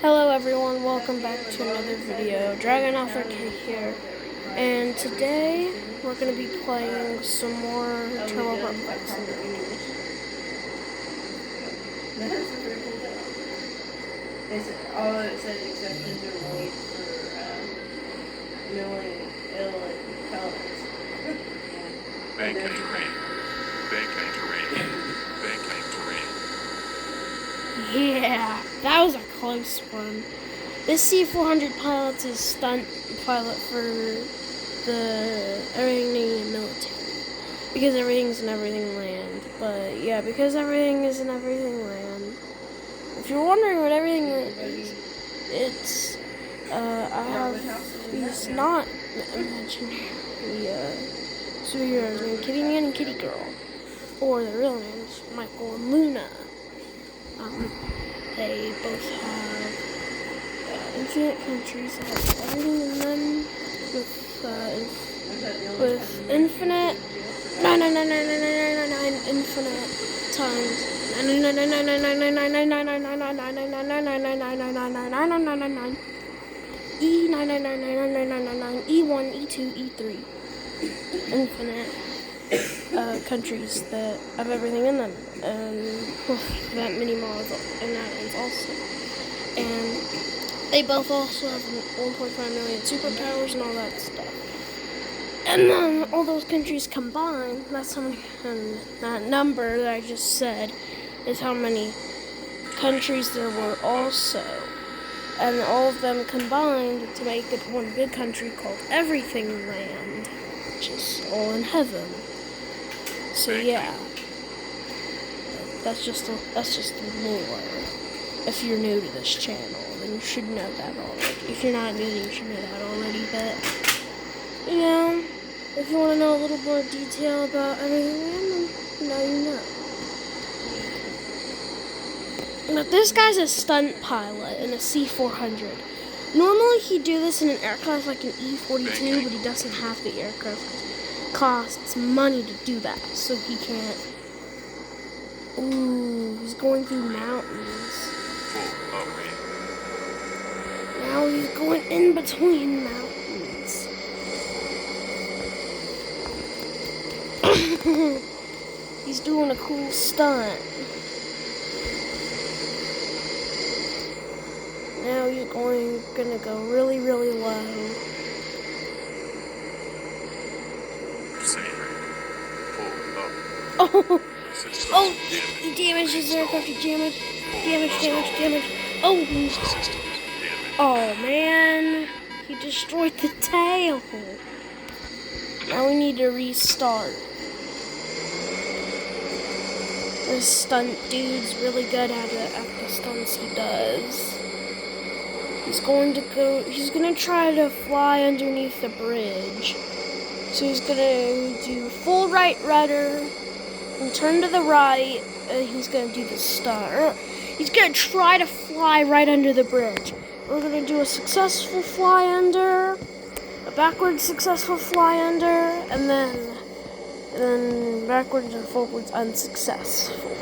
Hello everyone, welcome back to another video. Dragon Author K here, and today we're going to be playing some more Turbo Bro Fight Simulators. That's a pretty cool job. All it said exceptions are made for milling ill and pellets. Banking terrain. Banking terrain. Banking terrain. Yeah, that was a close one. This C-400 pilot's a stunt pilot for the Iranian military. Because everything's in everything land. But yeah, because everything is in everything land. If you're wondering what everything is, it's, I have these not imaginary, superheroes named Kitty Man and Kitty Girl. Or their real names, Michael and Luna. They both have infinite countries that have everything in them with infinite infinite times E1, E2, E3 infinite countries that have everything in them, and that many models and islands also. And they both also have 1.5 million superpowers and all that stuff. And then all those countries combined, that's how many, and that number that I just said is how many countries there were also. And all of them combined to make it one big country called Everything Land, which is all in heaven. So yeah, that's just the lore. If you're new to this channel, then you should know that already. If you're not new, then you should know that already. But you know, if you want to know a little more detail about everything, then now you know. But this guy's a stunt pilot in a C-400. Normally he'd do this in an aircraft like an E-42, but he doesn't have the aircraft. Costs money to do that, so he can't. Ooh, he's going through mountains. Now he's going in between mountains. He's doing a cool stunt. Now you're gonna go really, really low. Oh, he damaged his aircraft. Damage. Oh man, he destroyed the tail. Now we need to restart. This stunt dude's really good at the stunts he does. He's gonna try to fly underneath the bridge. So he's gonna do full right rudder and turn to the right, and he's gonna do the stunt. He's gonna try to fly right under the bridge. We're gonna do a successful fly under, a backwards successful fly under, and then backwards and forwards unsuccessful.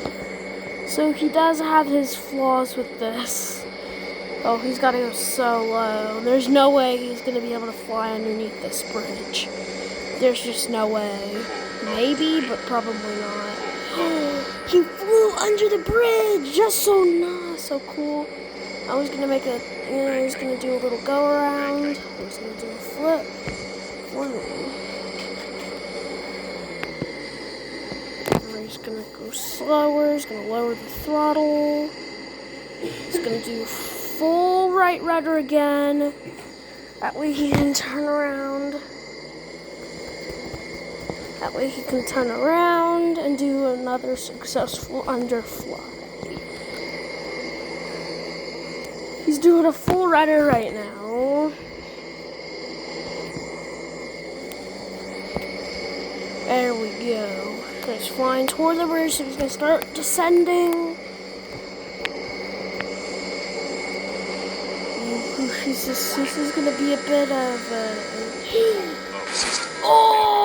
So he does have his flaws with this. Oh, he's gotta go so low. There's no way he's gonna be able to fly underneath this bridge. There's just no way. Maybe, but probably not. He flew under the bridge! Just so nice, so cool. I was gonna make he's gonna do a little go around. He's gonna do a flip. He's gonna go slower, he's gonna lower the throttle. He's gonna do full right rudder again. That way he can turn around. That way he can turn around and do another successful underfly. He's doing a full rudder right now. There we go. He's flying toward the bridge, so he's going to start descending. This is going to be a bit of oh!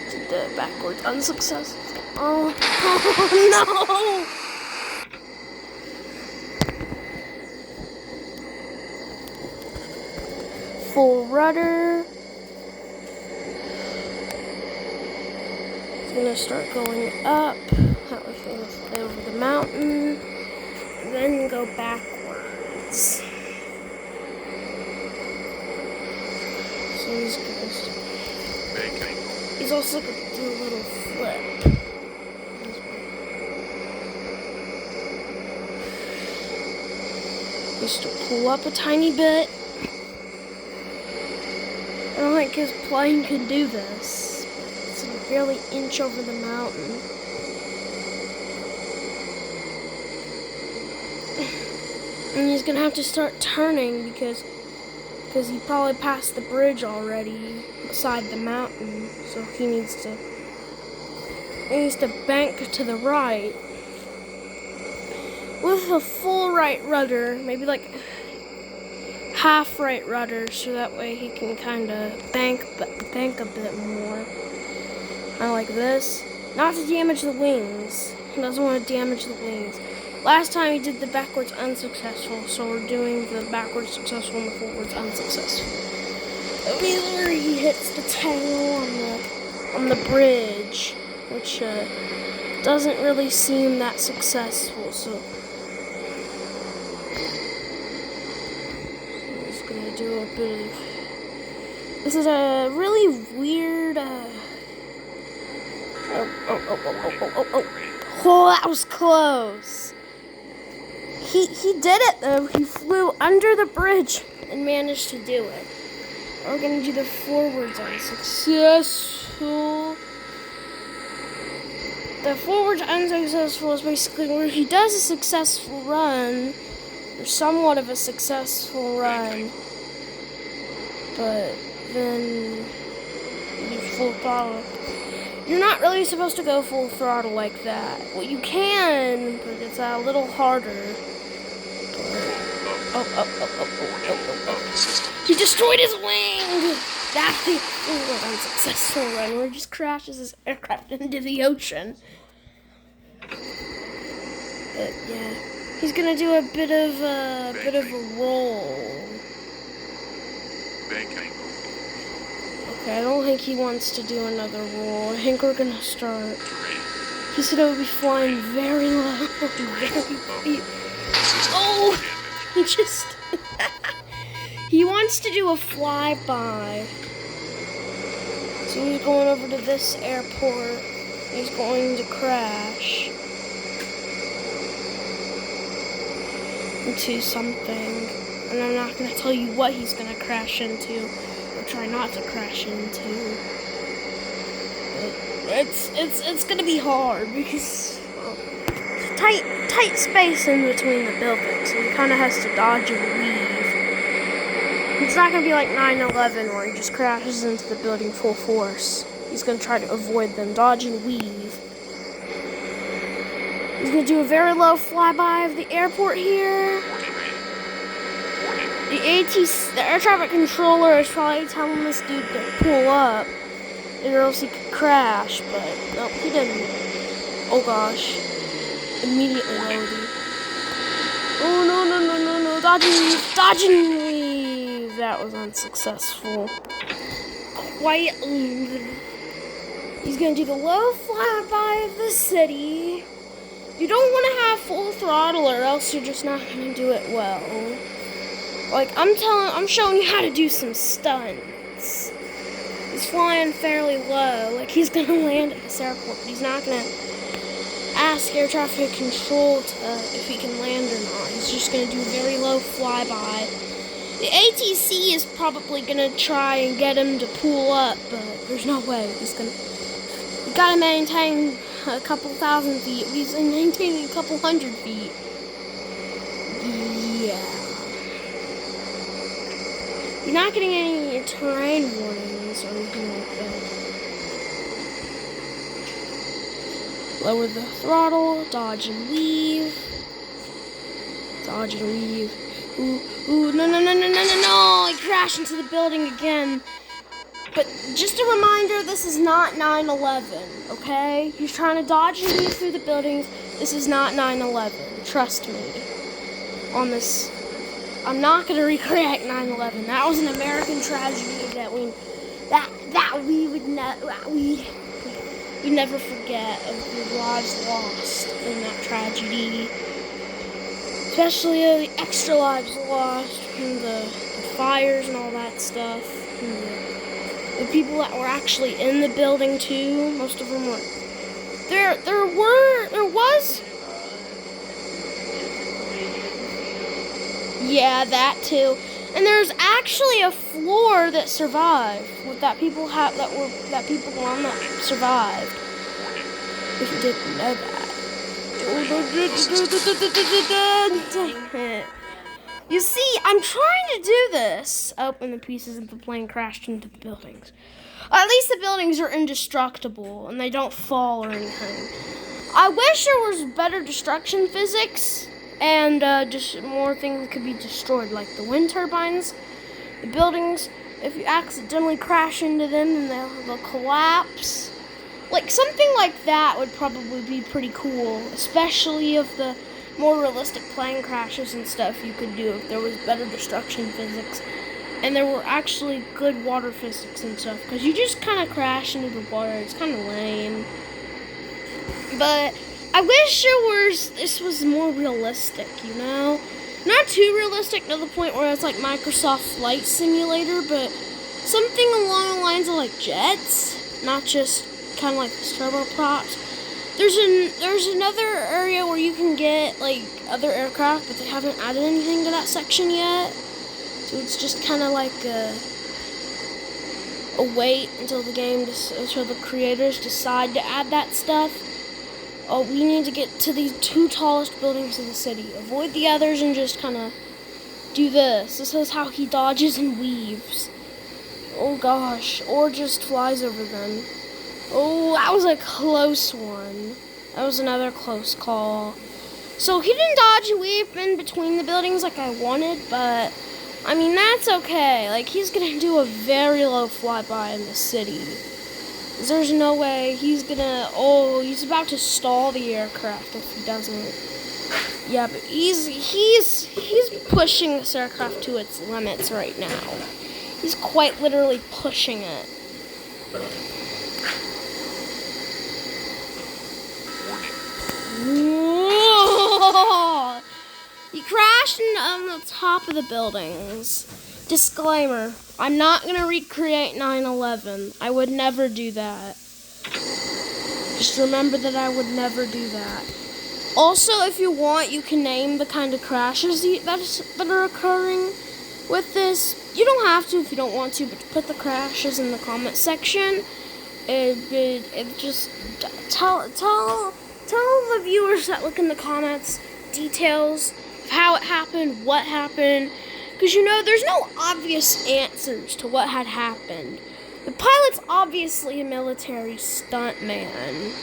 Did the backwards unsuccessful. Oh no! full rudder. It's gonna start going up. That was gonna fly over the mountain. Then go backwards. So he's also gonna do a little flip. Just to pull up a tiny bit. I don't think his plane can do this. It's gonna barely inch over the mountain. And he's gonna have to start turning because he probably passed the bridge already beside the mountain. So he needs to bank to the right. With a full right rudder, maybe like half right rudder, so that way he can kind of bank a bit more. I like this. Not to damage the wings. He doesn't want to damage the wings. Last time he did the backwards unsuccessful, so we're doing the backwards successful and the forwards unsuccessful. That means where he hits the tail on the bridge, which doesn't really seem that successful. So do a bit of. This is a really weird. Oh, that was close. He did it though. He flew under the bridge and managed to do it. We're gonna do the forwards unsuccessful. The forwards unsuccessful is basically where he does a successful run, or somewhat of a successful run. But then you full throttle. You're not really supposed to go full throttle like that. Well, you can, but it's a little harder. He destroyed his wing! That's the unsuccessful run where he just crashes his aircraft into the ocean. But yeah, he's gonna do a bit of a roll. Okay, I don't think he wants to do another roll. I think we're gonna start. He's gonna be flying very low. Oh! He just. He wants to do a flyby. So he's going over to this airport. He's going to crash into something. And I'm not gonna tell you what he's gonna crash into. Try not to crash into. But it's gonna be hard because tight space in between the buildings, so he kind of has to dodge and weave. It's not gonna be like 9/11 where he just crashes into the building full force. He's gonna try to avoid them, dodge and weave. He's gonna do a very low flyby of the airport here. The air traffic controller is probably telling this dude to pull up, or else he could crash, but nope, he didn't. Oh gosh. Immediately loading. Oh no, dodge and weave! That was unsuccessful. Quietly. He's gonna do the low flyby of the city. You don't want to have full throttle or else you're just not gonna do it well. Like, I'm showing you how to do some stunts. He's flying fairly low. Like, he's gonna land at this airport, but he's not gonna ask air traffic control if he can land or not. He's just gonna do a very low flyby. The ATC is probably gonna try and get him to pull up, but there's no way. You gotta maintain a couple thousand feet. He's maintaining a couple hundred feet. Yeah. You're not getting any terrain warnings or anything like that. Lower the throttle, dodge and weave. Dodge and weave. Ooh, no. He crashed into the building again. But just a reminder, this is not 9/11, okay? He's trying to dodge and weave through the buildings. This is not 9/11. Trust me on this. I'm not gonna recreate 9/11. That was an American tragedy that we would we never forget of the lives lost in that tragedy. Especially the extra lives lost from the fires and all that stuff. And the people that were actually in the building too. Most of them were. There was. Yeah, that too. And there's actually a floor that survived. That people were on that survived. If you didn't know that. You see, I'm trying to do this. Oh, and the pieces of the plane crashed into the buildings. At least the buildings are indestructible and they don't fall or anything. I wish there was better destruction physics and just more things could be destroyed, like the wind turbines, the buildings. If you accidentally crash into them, then they'll collapse. Like, something like that would probably be pretty cool, especially if the more realistic plane crashes and stuff you could do if there was better destruction physics. And there were actually good water physics and stuff, because you just kind of crash into the water. It's kind of lame. But I wish this was more realistic, you know? Not too realistic to the point where it's like Microsoft Flight Simulator, but something along the lines of like jets, not just kind of like the turboprops. There's another area where you can get like other aircraft, but they haven't added anything to that section yet. So it's just kind of like a wait until until the creators decide to add that stuff. Oh, we need to get to these 2 tallest buildings in the city. Avoid the others and just kind of do this. This is how he dodges and weaves. Oh gosh, or just flies over them. Oh, that was a close one. That was another close call. So he didn't dodge and weave in between the buildings like I wanted, but I mean, that's okay. Like, he's gonna do a very low flyby in the city. There's no way he's about to stall the aircraft if he doesn't. Yeah, but he's pushing this aircraft to its limits right now. He's quite literally pushing it. Whoa! He crashed on the top of the buildings. Disclaimer, I'm not going to recreate 9/11. I would never do that. Just remember that I would never do that. Also, if you want, you can name the kind of crashes that are occurring with this. You don't have to if you don't want to, but put the crashes in the comment section. Just tell the viewers that look in the comments details of how it happened, what happened, because there's no obvious answers to what had happened. The pilot's obviously a military stunt man.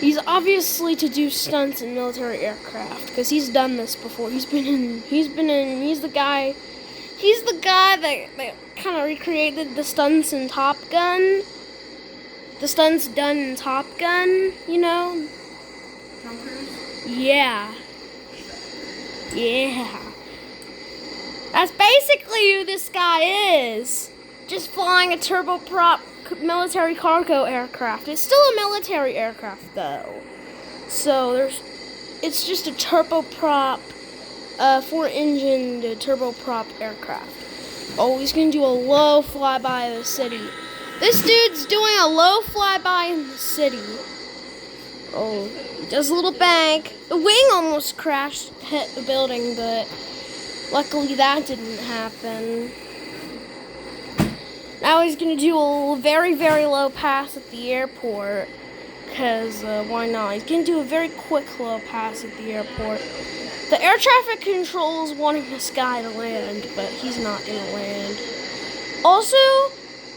He's obviously to do stunts in military aircraft because he's done this before. He's the guy that kind of recreated the stunts in Top Gun. The stunts done in Top Gun, Tom Cruise? Yeah. That's basically who this guy is. Just flying a turboprop military cargo aircraft. It's still a military aircraft though. So it's just a turboprop, 4-engine turboprop aircraft. Oh, he's gonna do a low flyby of the city. This dude's doing a low flyby in the city. Oh, he does a little bank. The wing almost hit the building, but luckily that didn't happen. Now he's going to do a very, very low pass at the airport. Because why not? He's going to do a very quick low pass at the airport. The air traffic control is wanting this guy to land, but he's not going to land. Also,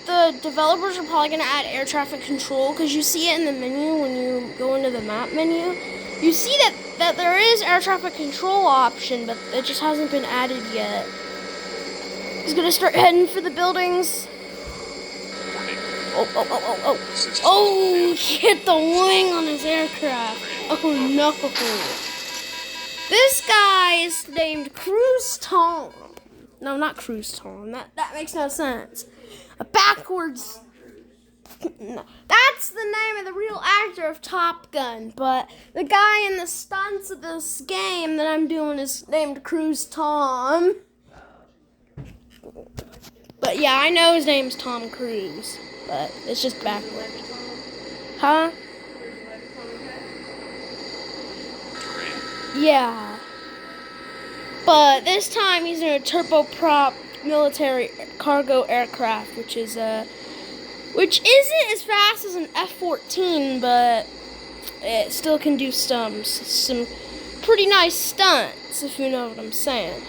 the developers are probably going to add air traffic control because you see it in the menu when you go into the map menu. You see that there is air traffic control option, but it just hasn't been added yet. He's going to start heading for the buildings. Oh. Oh, he hit the wing on his aircraft. Oh, no. This guy guy's named Cruise Tom. No, not Cruise Tom. That makes no sense. A backwards. No, that's the name of the real actor of Top Gun. But the guy in the stunts of this game that I'm doing is named Cruise Tom. But yeah, I know his name's Tom Cruise. But it's just backwards. Huh? Yeah. But this time he's in a turboprop military cargo aircraft, which isn't as fast as an F-14, but it still can do some pretty nice stunts, if you know what I'm saying.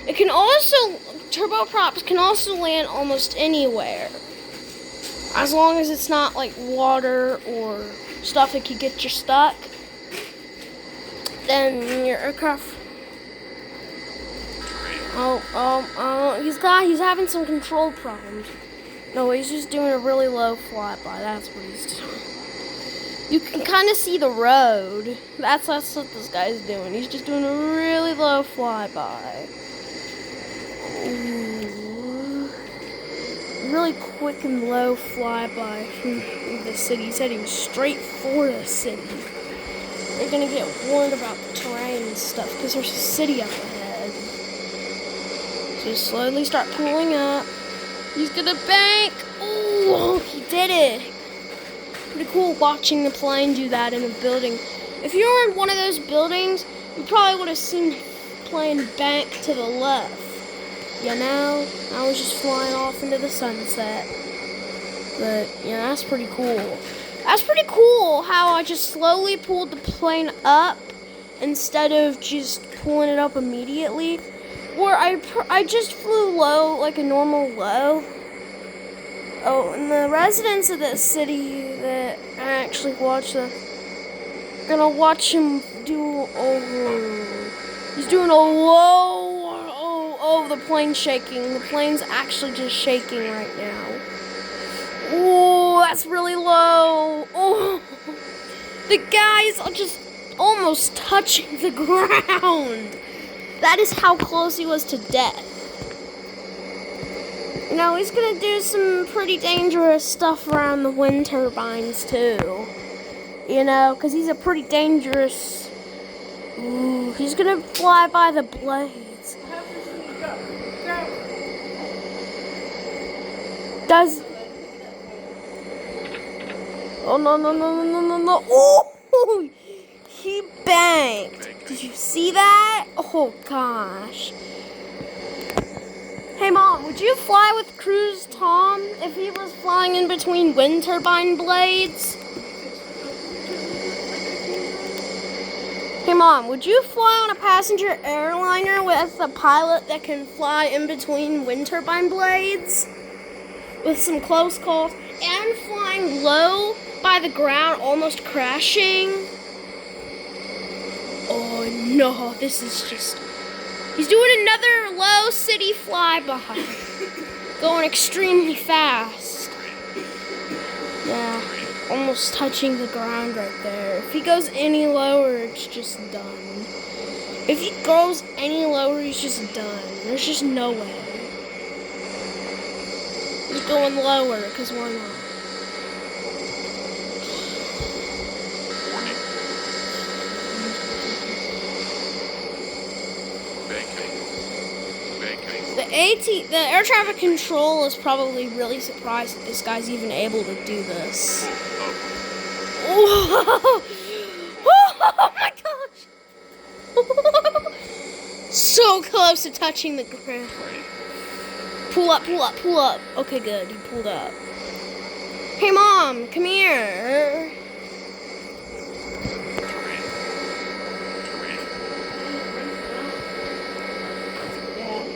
Turboprops can also land almost anywhere, as long as it's not like water or stuff that could get you stuck. Then your aircraft. He's having some control problems. No, he's just doing a really low flyby. That's what he's doing. You can kind of see the road. That's what this guy's doing. He's just doing a really low flyby. Ooh. Really quick and low flyby from the city. He's heading straight for the city. They're gonna get warned about the terrain and stuff because there's a city up ahead. So slowly start pulling up. He's gonna bank. Oh, he did it. Pretty cool watching the plane do that in a building. If you were in one of those buildings, you probably would have seen the plane bank to the left. You know, I was just flying off into the sunset. But yeah, that's pretty cool. That's pretty cool how I just slowly pulled the plane up instead of just pulling it up immediately. Or I just flew low, like a normal low. Oh, and the residents of this city that I actually watch gonna watch him do, he's doing a low, the plane's shaking. The plane's actually just shaking right now. Oh, that's really low. Oh, the guy's just almost touching the ground. That is how close he was to death. You know, he's gonna do some pretty dangerous stuff around the wind turbines too. You know, because he's a pretty dangerous. Ooh, he's gonna fly by the blades. Does. Oh, no. Oh! He banked. Did you see that? Oh, gosh. Hey, Mom, would you fly with Cruise Tom if he was flying in between wind turbine blades? Hey, Mom, would you fly on a passenger airliner with a pilot that can fly in between wind turbine blades? With some close calls and flying low by the ground, almost crashing? Oh no, this is just... He's doing another low city flyby. Going extremely fast. Yeah, almost touching the ground right there. If he goes any lower, it's just done. If he goes any lower, he's just done. There's just no way. He's going lower, because why not? The air traffic control is probably really surprised that this guy's even able to do this. Oh, oh my gosh! So close to touching the ground. Pull up. Okay, good. He pulled up. Hey, Mom, come here.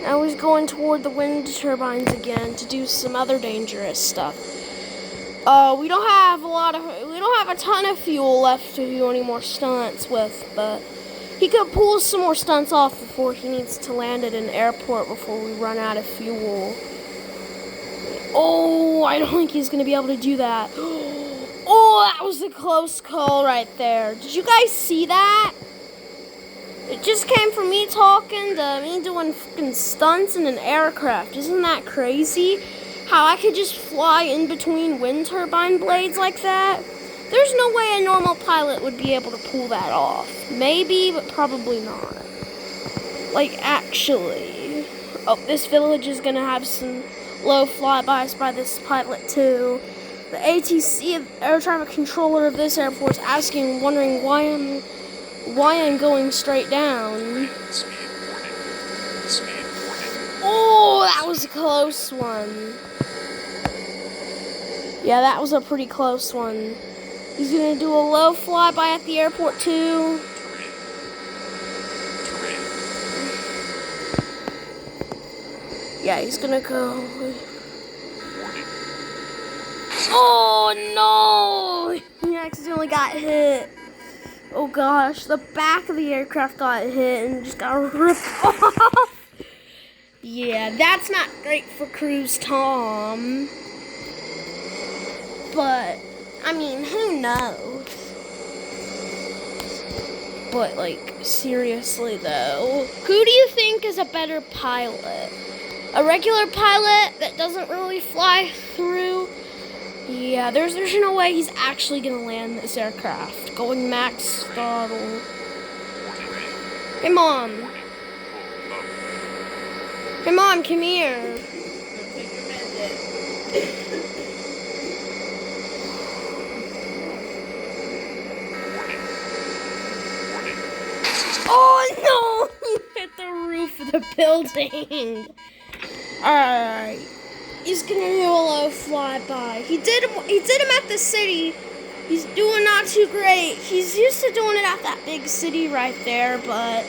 Now he's going toward the wind turbines again to do some other dangerous stuff. We don't have a ton of fuel left to do any more stunts with, but he could pull some more stunts off before he needs to land at an airport before we run out of fuel. Oh, I don't think he's gonna be able to do that. Oh, that was a close call right there. Did you guys see that? just came from me talking to me doing fucking stunts in an aircraft. Isn't that crazy? How I could just fly in between wind turbine blades like that? There's no way a normal pilot would be able to pull that off. Maybe, but probably not. Like, actually. Oh, this village is gonna have some low flybys by this pilot too. The ATC, air traffic controller of this airport, is asking, wondering why I'm going straight down. Speed warning. Speed warning. Oh, that was a close one. Yeah, that was a pretty close one. He's gonna do a low flyby at the airport too. Terrain. Yeah, he's gonna go. Warning. Oh no! He accidentally got hit. Oh gosh, the back of the aircraft got hit and just got ripped off. Yeah, that's not great for Cruise Tom. But, I mean, who knows? But, like, seriously though, who do you think is a better pilot? A regular pilot that doesn't really fly through? Yeah, there's no way he's actually gonna land this aircraft. Going max throttle. Warning. Hey mom. Warning. Full up. Hey mom, come here. Don't take your meds yet. Warning. Warning. Oh no! He hit the roof of the building. Alright. He's gonna do a low flyby. He did him at the city. He's doing not too great. He's used to doing it at that big city right there, but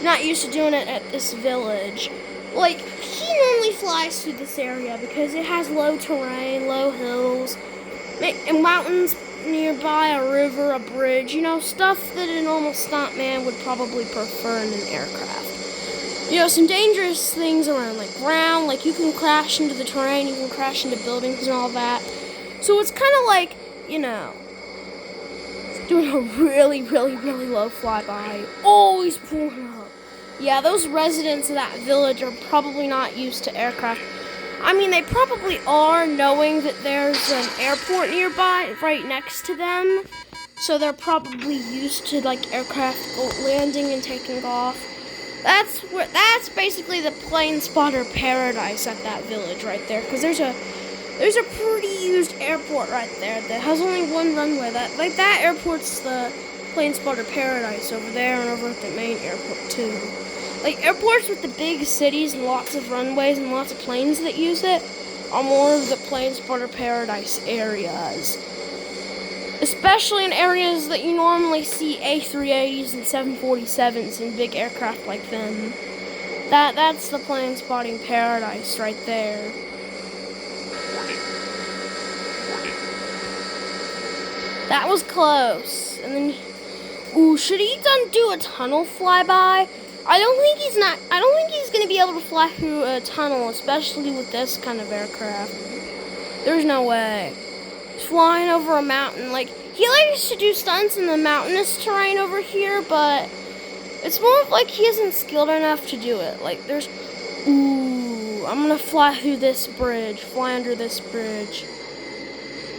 not used to doing it at this village. Like, he normally flies through this area because it has low terrain, low hills, and mountains nearby, a river, a bridge, you know, stuff that a normal stuntman would probably prefer in an aircraft. You know, some dangerous things around, like ground, like you can crash into the terrain, you can crash into buildings and all that. So it's kind of like, you know, doing a really, really, really low flyby. Oh, he's pulling up. Yeah, those residents of that village are probably not used to aircraft. I mean, they probably are, knowing that there's an airport nearby right next to them. So they're probably used to, like, aircraft landing and taking off. That's basically the plane spotter paradise at that village right there, because there's a pretty used airport right there that has only one runway. That airport's the plane spotter paradise over there and over at the main airport too. Like, airports with the big cities and lots of runways and lots of planes that use it are more of the plane spotter paradise areas. Especially in areas that you normally see A380s and 747s and big aircraft like them. That's the plane spotting paradise right there. Warning. Warning. That was close. And then, ooh, should he do a tunnel flyby? I don't think he's gonna be able to fly through a tunnel, especially with this kind of aircraft. There's no way. He's flying over a mountain. Like, he likes to do stunts in the mountainous terrain over here, but it's more of like he isn't skilled enough to do it. Like, ooh, I'm gonna fly through this bridge, fly under this bridge.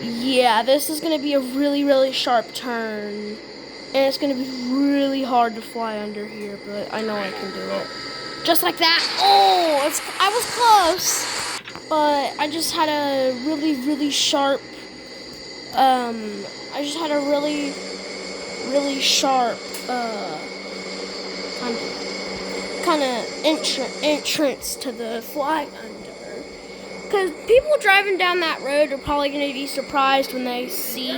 Yeah, this is gonna be a really, really sharp turn. And it's gonna be really hard to fly under here, but I know I can do it. Just like that. Oh, I was close, but I just had a really, really sharp. I just had a really, really sharp kind of entrance to the fly under. Because people driving down that road are probably gonna be surprised when they see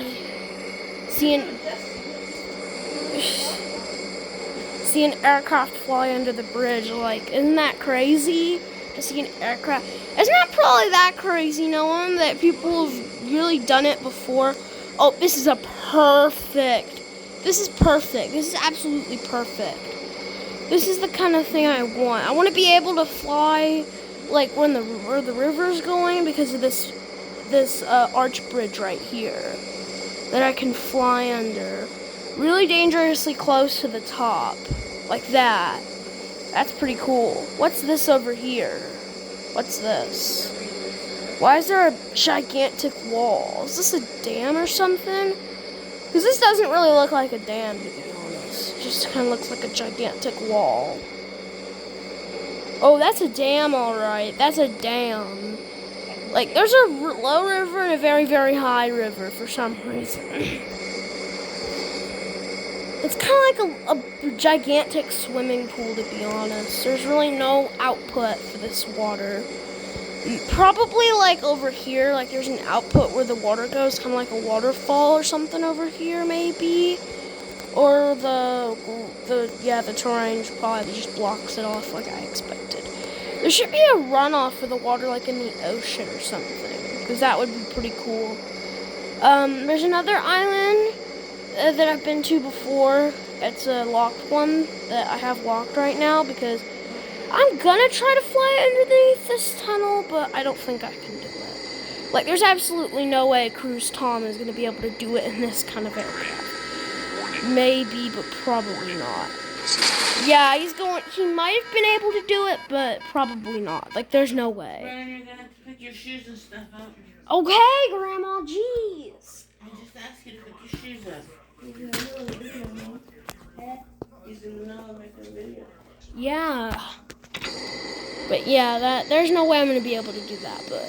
an aircraft fly under the bridge. Like, isn't that crazy to see an aircraft? It's not probably that crazy, knowing that people have really done it before. Oh, this is perfect. This is perfect. This is absolutely perfect. This is the kind of thing I want. I want to be able to fly, like, where the river's going, because of this arch bridge right here that I can fly under. Really dangerously close to the top. Like that. That's pretty cool. What's this over here? What's this? Why is there a gigantic wall? Is this a dam or something? Because this doesn't really look like a dam, to be honest. It just kind of looks like a gigantic wall. Oh, that's a dam, alright. That's a dam. Like, there's a low river and a very, very high river for some reason. It's kind of like a gigantic swimming pool, to be honest. There's really no output for this water. Probably like over here, like there's an output where the water goes, kind of like a waterfall or something over here, maybe. Or the terrain probably just blocks it off like I expected. There should be a runoff for the water like in the ocean or something, because that would be pretty cool. There's another island that I've been to before. It's a locked one that I have locked right now because I'm gonna try to fly underneath this tunnel, but I don't think I can do it. Like, there's absolutely no way Cruise Tom is gonna be able to do it in this kind of aircraft. Maybe, but probably not. Yeah, he might have been able to do it, but probably not. Like, there's no way. Brian, you're gonna have to pick your shoes and stuff up. Okay, Grandma, jeez. I just asked you to pick your shoes up. He's in the middle of making a video. Yeah. But yeah, there's no way I'm gonna be able to do that, but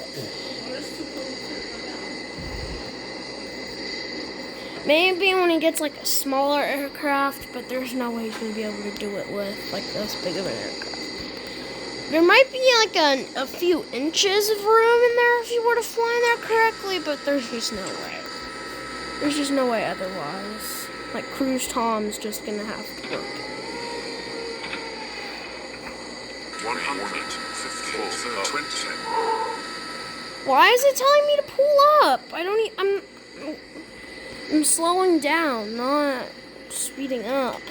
maybe when he gets like a smaller aircraft, but there's no way he's gonna be able to do it with like this big of an aircraft. There might be like a few inches of room in there if you were to fly in there correctly, but there's just no way. There's just no way otherwise. Like, Cruise Tom's just gonna have to work. 120. Why is it telling me to pull up? I'm slowing down, not speeding up.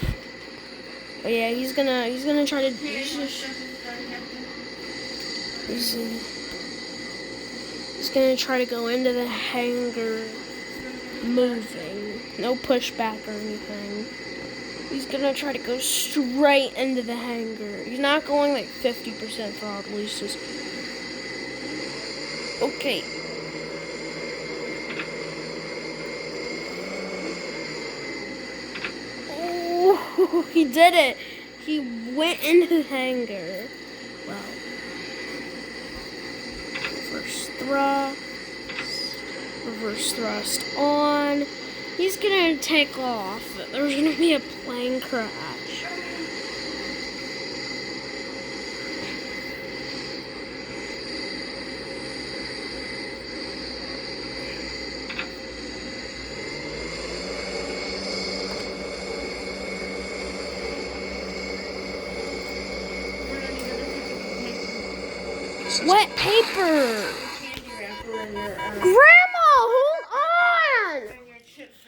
But yeah, he's gonna try to. He's gonna try to go into the hangar, moving, no pushback or anything. He's gonna try to go straight into the hangar. He's not going like 50% throttle. He's just okay. Oh, he did it. He went into the hangar. Well, reverse thrust on. He's gonna take off. There's gonna be a plane crash. Wet paper! Grandma, hold on!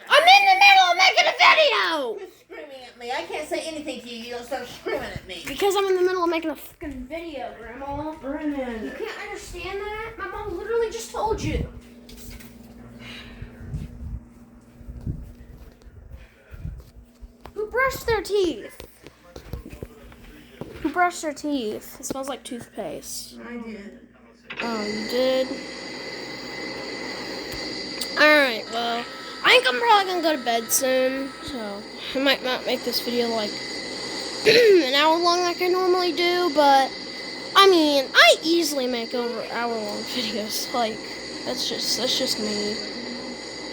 I'm in the middle of making a video! Quit screaming at me. I can't say anything to you. You don't start screaming at me. Because I'm in the middle of making a fucking video, Grandma. You Brennan. can't understand that? My mom literally just told you. Who brushed their teeth? Who brushed their teeth? It smells like toothpaste. I did. Oh, you did? Alright, well, I think I'm probably gonna go to bed soon, so I might not make this video like an hour long like I normally do, but I mean, I easily make over hour-long videos. Like, that's just me.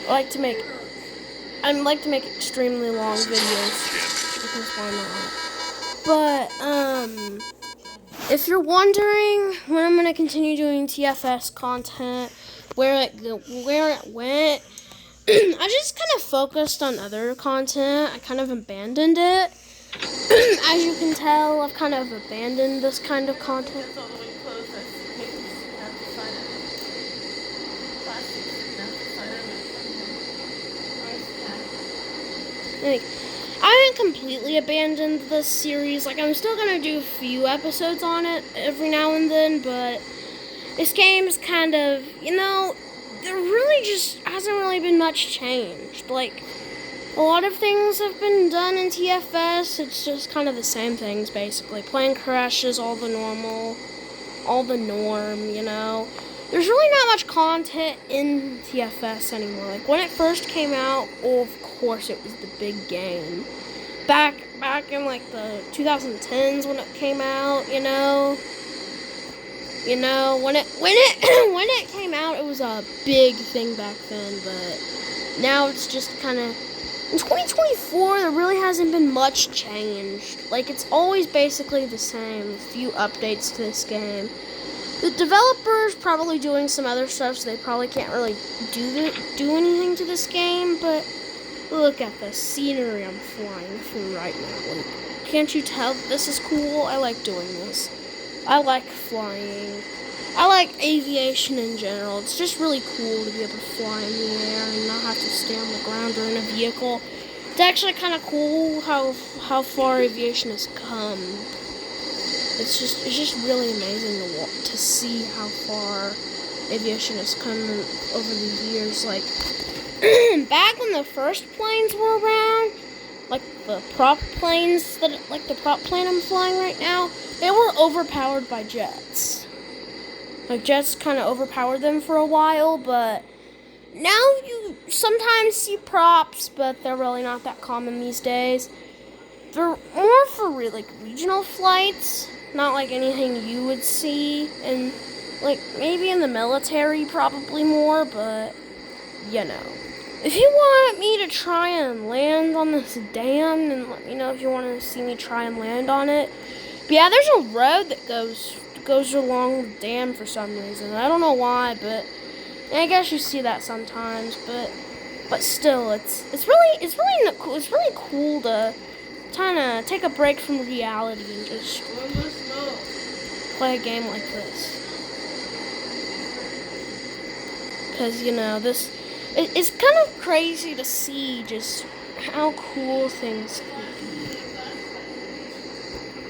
I like to make extremely long videos, because why not? But, if you're wondering when I'm gonna continue doing TFS content, where it went, I just kind of focused on other content. I kind of abandoned it. As you can tell, I've kind of abandoned this kind of content. It's all the way closed. That's the paper sticking out the side of it. Plastic sticking out the side of it. Like, I haven't completely abandoned this series. Like, I'm still gonna do a few episodes on it every now and then, but this game's kind of, there really just hasn't really been much changed. Like, A lot of things have been done in TFS. It's just kind of the same things, basically. Plane crashes, all the norm, you know. There's really not much content in TFS anymore. Like, when it first came out, of course it was the big game. Back in, like, the 2010s when it came out, you know. You know, when it when it came out, it was a big thing back then, but now it's just kind of... In 2024, there really hasn't been much changed. Like, it's always basically the same. A few updates to this game. The developer's probably doing some other stuff, so they probably can't really do anything to this game, but look at the scenery I'm flying through right now. Like, can't you tell that this is cool? I like doing this. I like flying. I like aviation in general. It's just really cool to be able to fly in the air and not have to stay on the ground or in a vehicle. It's actually kind of cool how far aviation has come. It's just really amazing to see how far aviation has come over the years. Like, back when the first planes were around, like the prop planes the prop plane I'm flying right now, they were overpowered by jets. Like, jets kind of overpowered them for a while, but now you sometimes see props, but they're really not that common these days. They're more for regional flights, not like anything you would see, and like maybe in the military probably more, but you know. If you want me to try and land on this dam, then let me know if you want to see me try and land on it. But yeah, there's a road that goes along the dam for some reason. I don't know why, but I guess you see that sometimes. But still, it's really cool to kind of take a break from reality and just play a game like this. Because you know it's kind of crazy to see just how cool things can be.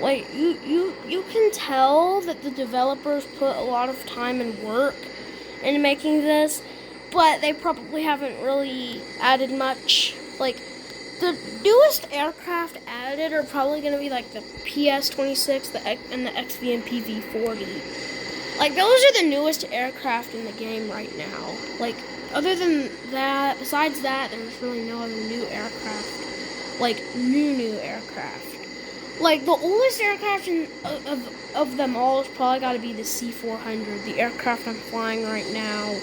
Like, you can tell that the developers put a lot of time and work into making this, but they probably haven't really added much. Like, the newest aircraft added are probably going to be like the PS-26 and the XVMP V40. Like, those are the newest aircraft in the game right now. Like, other than that, besides that, there's really no other new aircraft. Like, new aircraft. Like, the oldest aircraft of them all is probably got to be the C-400, the aircraft I'm flying right now.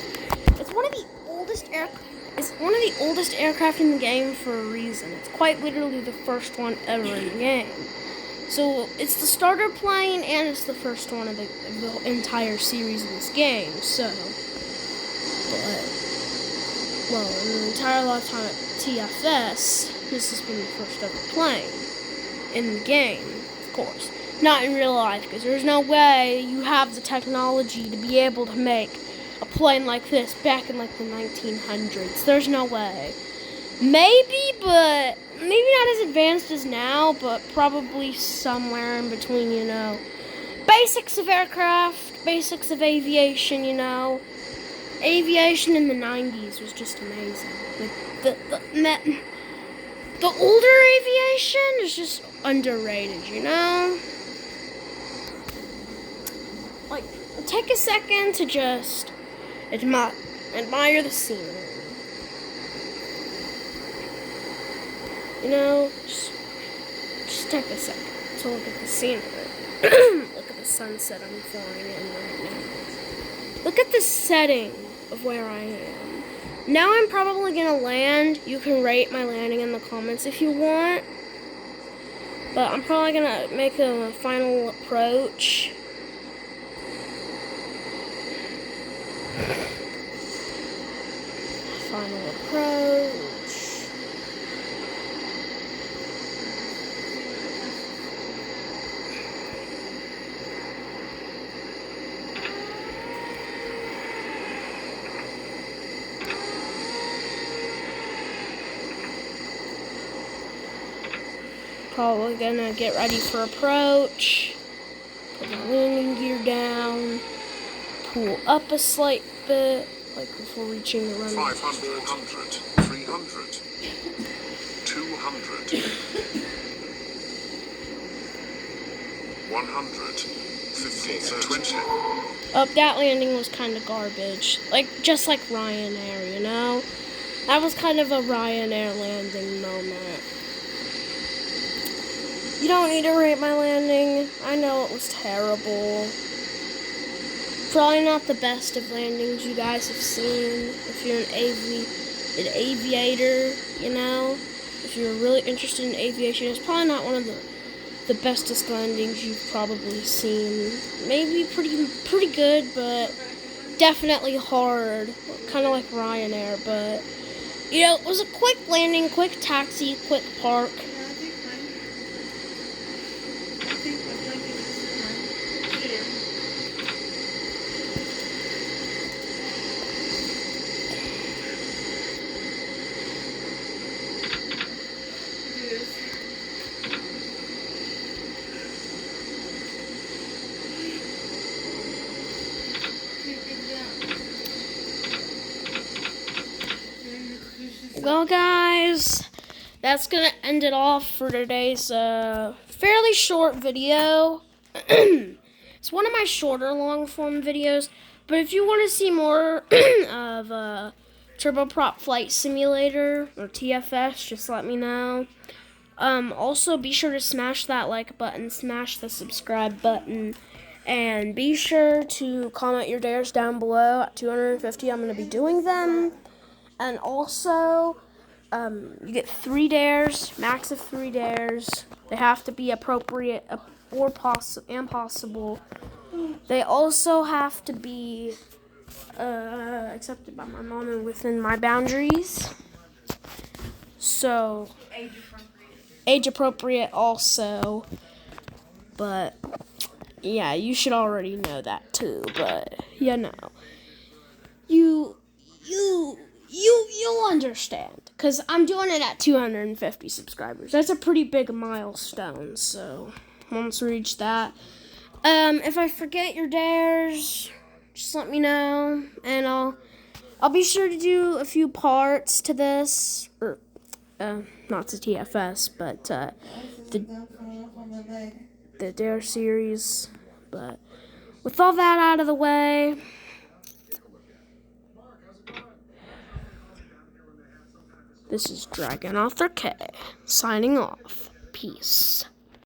It's one of the oldest aircraft in the game for a reason. It's quite literally the first one ever in the game. So it's the starter plane, and it's the first one of the entire series of this game. So, in the entire lifetime of TFS, this has been the first ever plane. In the game, of course. Not in real life, because there's no way you have the technology to be able to make a plane like this back in like the 1900s. There's no way. Maybe, but maybe not as advanced as now, but probably somewhere in between, you know. Basics of aircraft, basics of aviation, you know. Aviation in the 90s was just amazing. Like, the older aviation is just underrated, you know? Like, take a second to just admire the scenery. You know, just take a second to look at the scenery. Look at the sunset I'm flying in right now. Look at the setting of where I am. Now I'm probably gonna land. You can rate my landing in the comments if you want. But I'm probably gonna make a final approach. Final approach. Probably gonna get ready for approach. Put the landing gear down. Pull up a slight bit, like before reaching the runway. 500, 100, 300. 100. 100. 50. 20. Oh, that landing was kind of garbage. Just like Ryanair, you know? That was kind of a Ryanair landing moment. You don't need to rate my landing. I know it was terrible. Probably not the best of landings you guys have seen. If you're an aviator, you know? If you're really interested in aviation, it's probably not one of the bestest landings you've probably seen. Maybe pretty good, but definitely hard. Kind of like Ryanair, but you know, it was a quick landing, quick taxi, quick park. Yeah, I think my blanket is mine. Here. Well, guys, that's gonna end it off for today's fairly short video. It's one of my shorter long-form videos, but if you want to see more of Turboprop Flight Simulator or TFS, just let me know. Also, be sure to smash that like button, smash the subscribe button, and be sure to comment your dares down below. At 250, I'm going to be doing them. And also, you get 3 dares, max of 3 dares. They have to be appropriate or possible. They also have to be accepted by my mom and within my boundaries. So, age appropriate also. But, yeah, you should already know that too. But, you know, you'll understand, because I'm doing it at 250 subscribers. That's a pretty big milestone, so once we reach that, if I forget your dares, just let me know, and I'll be sure to do a few parts to this, or not to TFS, but the dare series. But with all that out of the way, this is Dragon Author K, signing off. Peace.